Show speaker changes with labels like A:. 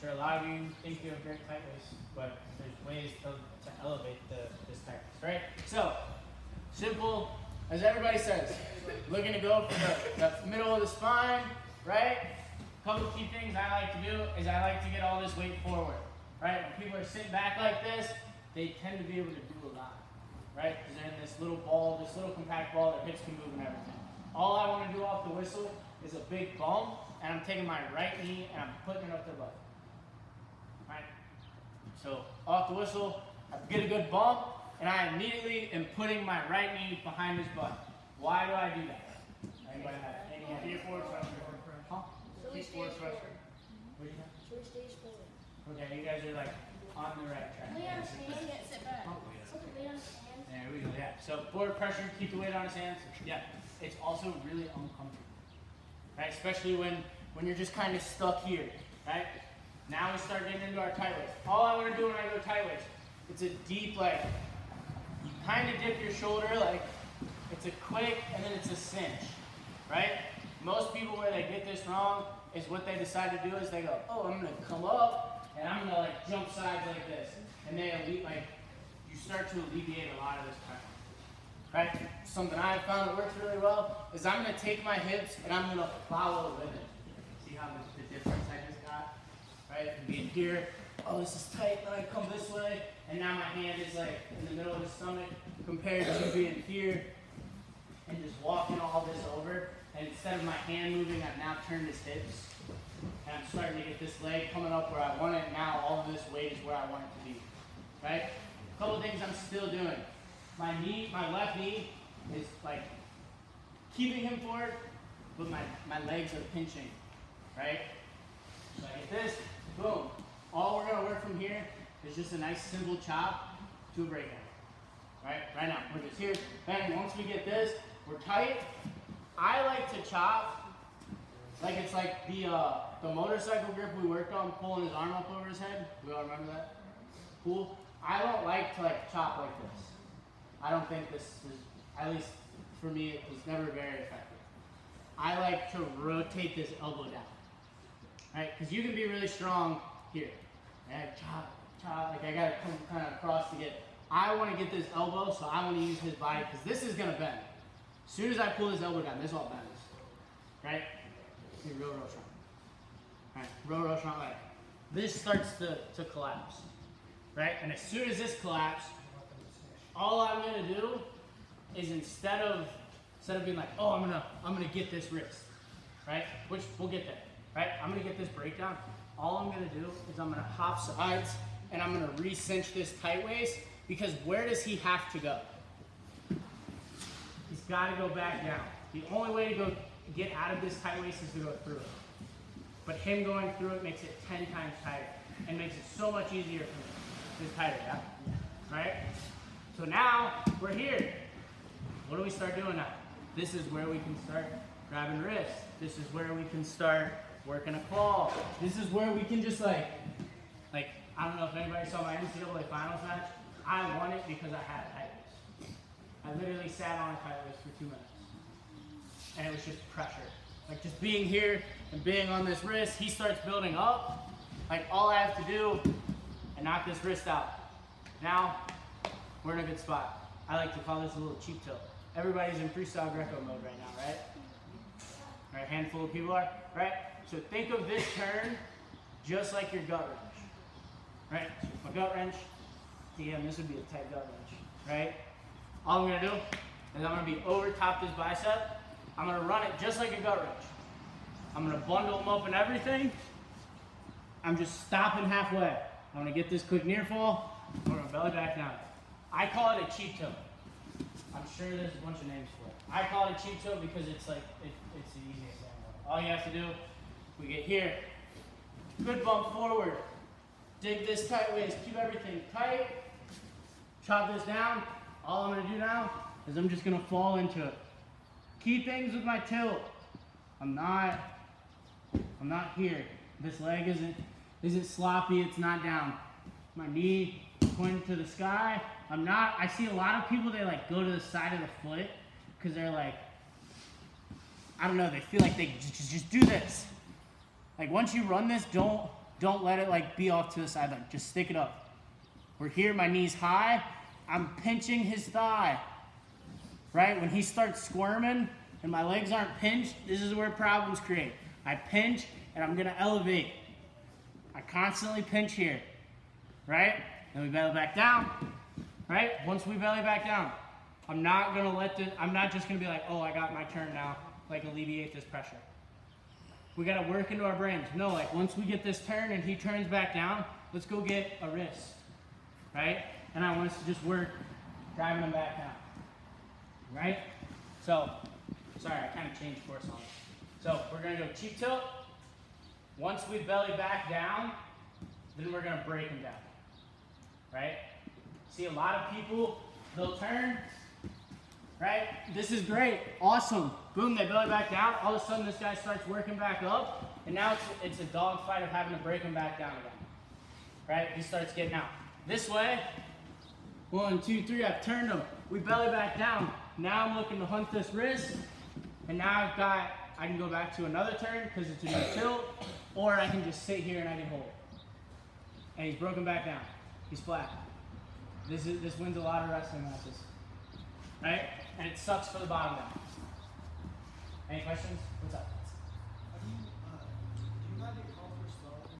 A: Sure, a lot of you think you have great tight waist, but there's ways to elevate this tight waist, right? So, simple, as everybody says, looking to go for the middle of the spine, right? A couple of key things I like to do is I like to get all this weight forward, right? When people are sitting back like this, they tend to be able to do a lot, right? Because they're in this little ball, this little compact ball, their hips can move and everything. All I want to do off the whistle is a big bump, and I'm taking my right knee and I'm putting it up their butt. Right? So off the whistle, I get a good bump, and I immediately am putting my right knee behind his butt. Why do I do that? Anybody have any idea? Huh? Okay, you guys are like on the right track. There we go, yeah. So forward pressure, keep the weight on his hands. Yeah, it's also really uncomfortable, right? Especially when you're just kind of stuck here, right? Now we start getting into our tight waist. All I want to do when I go tight waist, it's a deep, like, you kind of dip your shoulder, like, it's a quick, and then it's a cinch, right? Most people, where they get this wrong, is what they decide to do is they go, oh, I'm going to come up, and I'm going to, like, jump sides like this. And they, like, you start to alleviate a lot of this time, right? Something I found that works really well is I'm going to take my hips, and I'm going to follow with it. See how the difference I just got? Right, and being here, oh, this is tight, then I come this way, and now my hand is like in the middle of the stomach, compared to being here, and just walking all this over, and instead of my hand moving, I've now turned his hips, and I'm starting to get this leg coming up where I want it. Now all of this weight is where I want it to be, right? A couple of things I'm still doing. My left knee is like keeping him forward, but my legs are pinching, right? So I get this, boom. All we're gonna work from here is just a nice simple chop to a breakout. Right? Right now, we're just here. Bang, once we get this, we're tight. I like to chop like it's like the motorcycle grip we worked on, pulling his arm up over his head. We all remember that? Cool. I don't like to like chop like this. I don't think this is, at least for me, it was never very effective. I like to rotate this elbow down. Right? Because you can be really strong here. And chop, like I gotta come kind of across to get. I want to get this elbow, so I want to use his body, because this is gonna bend. As soon as I pull his elbow down, this all bends. Right? Be real strong. Alright, real strong. Like this starts to collapse. Right? And as soon as this collapses, all I'm gonna do is instead of being like, oh, I'm gonna get this wrist, right? Which we'll get there. Right? I'm gonna get this breakdown. All I'm gonna do is I'm gonna hop sides, and I'm gonna re-cinch this tight waist, because where does he have to go? He's gotta go back down. The only way to go get out of this tight waist is to go through it. But him going through it makes it 10 times tighter, and makes it so much easier for me. It's tighter, yeah? Right? So now, we're here. What do we start doing now? This is where we can start grabbing wrists. This is where we can start working a claw. This is where we can just like, I don't know if anybody saw my NCAA finals match. I won it because I had a tight waist. I literally sat on a tight waist for 2 minutes. And it was just pressure. Like just being here and being on this wrist, he starts building up. Like all I have to do and knock this wrist out. Now, we're in a good spot. I like to call this a little cheap tilt. Everybody's in freestyle Greco mode right now, right? Right, a handful of people are, right? So think of this turn just like your gut wrench, right? So my gut wrench, damn, this would be a tight gut wrench, right? All I'm gonna do is I'm gonna be over top this bicep. I'm gonna run it just like a gut wrench. I'm gonna bundle them up and everything. I'm just stopping halfway. I'm gonna get this quick near fall. I'm gonna belly back down. I call it a cheap tilt. I'm sure there's a bunch of names for it. I call it a cheap tilt because it's like, it's the easiest thing. All you have to do, we get here, good bump forward, dig this tight waist, keep everything tight, chop this down. All I'm gonna do now is I'm just gonna fall into it. Key things with my tilt. I'm not here. This leg isn't sloppy, it's not down. My knee pointing to the sky. I see a lot of people, they like go to the side of the foot because they're like, I don't know, they feel like they just do this. Like once you run this, don't Don't let it like be off to the side, like just stick it up. We're here, my knee's high, I'm pinching his thigh, right? When he starts squirming and my legs aren't pinched, this is where problems create. I pinch and I'm gonna elevate. I constantly pinch here, right? Then we belly back down, right? Once we belly back down, I'm not just gonna be like, oh, I got my turn now, like alleviate this pressure. We gotta work into our brains. No, like once we get this turn and he turns back down, let's go get a wrist, right? And I want us to just work driving him back down, right? So, sorry, I kind of changed course on it. So we're gonna go cheek tilt. Once we belly back down, then we're gonna break him down, right? See a lot of people, they'll turn, right? This is great, awesome. Boom, they belly back down. All of a sudden this guy starts working back up, and now it's a dog fight of having to break him back down again, right? He starts getting out. This way, 1, 2, 3, I've turned him. We belly back down. Now I'm looking to hunt this wrist, and now I can go back to another turn because it's a new tilt, or I can just sit here and I can hold. And he's broken back down. He's flat. This wins a lot of wrestling matches, right? And it sucks for the bottom down. Any questions? What's up?